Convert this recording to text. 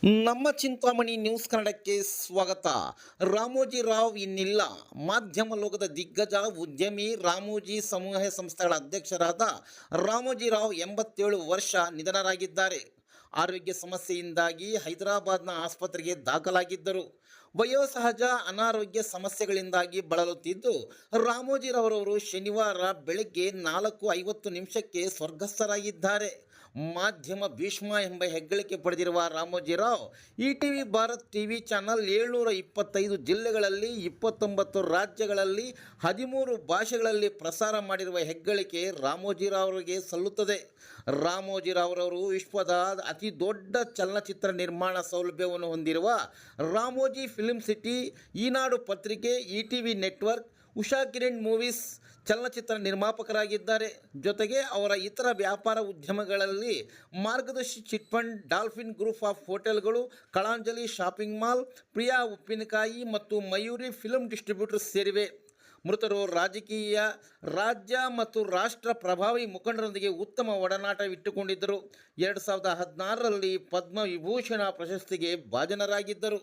ನಮ್ಮ ಚಿಂತಾಮಣಿ ನ್ಯೂಸ್ ಕನ್ನಡಕ್ಕೆ ಸ್ವಾಗತ. ರಾಮೋಜಿ ರಾವ್ ಇನ್ನಿಲ್ಲ. ಮಾಧ್ಯಮ ಲೋಕದ ದಿಗ್ಗಜ ಉದ್ಯಮಿ ರಾಮೋಜಿ ಸಮೂಹ ಸಂಸ್ಥೆಗಳ ಅಧ್ಯಕ್ಷರಾದ ರಾಮೋಜಿ ರಾವ್ 87 ವರ್ಷ ನಿಧನರಾಗಿದ್ದಾರೆ. ಆರೋಗ್ಯ ಸಮಸ್ಯೆಯಿಂದಾಗಿ ಹೈದರಾಬಾದ್ನ ಆಸ್ಪತ್ರೆಗೆ ದಾಖಲಾಗಿದ್ದರು. ವಯೋಸಹಜ ಅನಾರೋಗ್ಯ ಸಮಸ್ಯೆಗಳಿಂದಾಗಿ ಬಳಲುತ್ತಿದ್ದು ರಾಮೋಜಿರವರವರು ಶನಿವಾರ ಬೆಳಗ್ಗೆ 4:50 ಸ್ವರ್ಗಸ್ಥರಾಗಿದ್ದಾರೆ. ಮಾಧ್ಯಮ ಭೀಷ್ಮ ಎಂಬ ಹೆಗ್ಗಳಿಕೆ ಪಡೆದಿರುವ Ramoji Rao TV Bharat TV channel 725 ಜಿಲ್ಲೆಗಳಲ್ಲಿ 29 ರಾಜ್ಯಗಳಲ್ಲಿ 13 ಭಾಷೆಗಳಲ್ಲಿ ಪ್ರಸಾರ ಮಾಡಿರುವ ಹೆಗ್ಗಳಿಕೆ ರಾಮೋಜಿರಾವ್ರಿಗೆ ಸಲ್ಲುತ್ತದೆ. ರಾಮೋಜಿರಾವ್ರವರು ವಿಶ್ವದ ಅತಿ ದೊಡ್ಡ ಚಲನಚಿತ್ರ ನಿರ್ಮಾಣ ಸೌಲಭ್ಯವನ್ನು ಹೊಂದಿರುವ ರಾಮೋಜಿ ಫಿಲ್ಮ್ ಸಿಟಿ, ಈನಾಡು ಪತ್ರಿಕೆ, TV network, Usha Kiran movies ಚಲನಚಿತ್ರ ನಿರ್ಮಾಪಕರಾಗಿದ್ದಾರೆ. ಜೊತೆಗೆ ಅವರ ಇತರ ವ್ಯಾಪಾರ ಉದ್ಯಮಗಳಲ್ಲಿ ಮಾರ್ಗದರ್ಶಿ chit fund, dolphin group of ಹೋಟೆಲ್ಗಳು, ಕಳಾಂಜಲಿ ಶಾಪಿಂಗ್ ಮಾಲ್, ಪ್ರಿಯಾ ಉಪ್ಪಿನಕಾಯಿ ಮತ್ತು ಮಯೂರಿ ಫಿಲ್ಮ್ ಡಿಸ್ಟ್ರಿಬ್ಯೂಟರ್ಸ್ ಸೇರಿವೆ. ಮೃತರು ರಾಜಕೀಯ, ರಾಜ್ಯ ಮತ್ತು ರಾಷ್ಟ್ರ ಪ್ರಭಾವಿ ಮುಖಂಡರೊಂದಿಗೆ ಉತ್ತಮ ಒಡನಾಟವಿಟ್ಟುಕೊಂಡಿದ್ದರು. 2016ರಲ್ಲಿ ಪದ್ಮವಿಭೂಷಣ ಪ್ರಶಸ್ತಿಗೆ ಭಾಜನರಾಗಿದ್ದರು.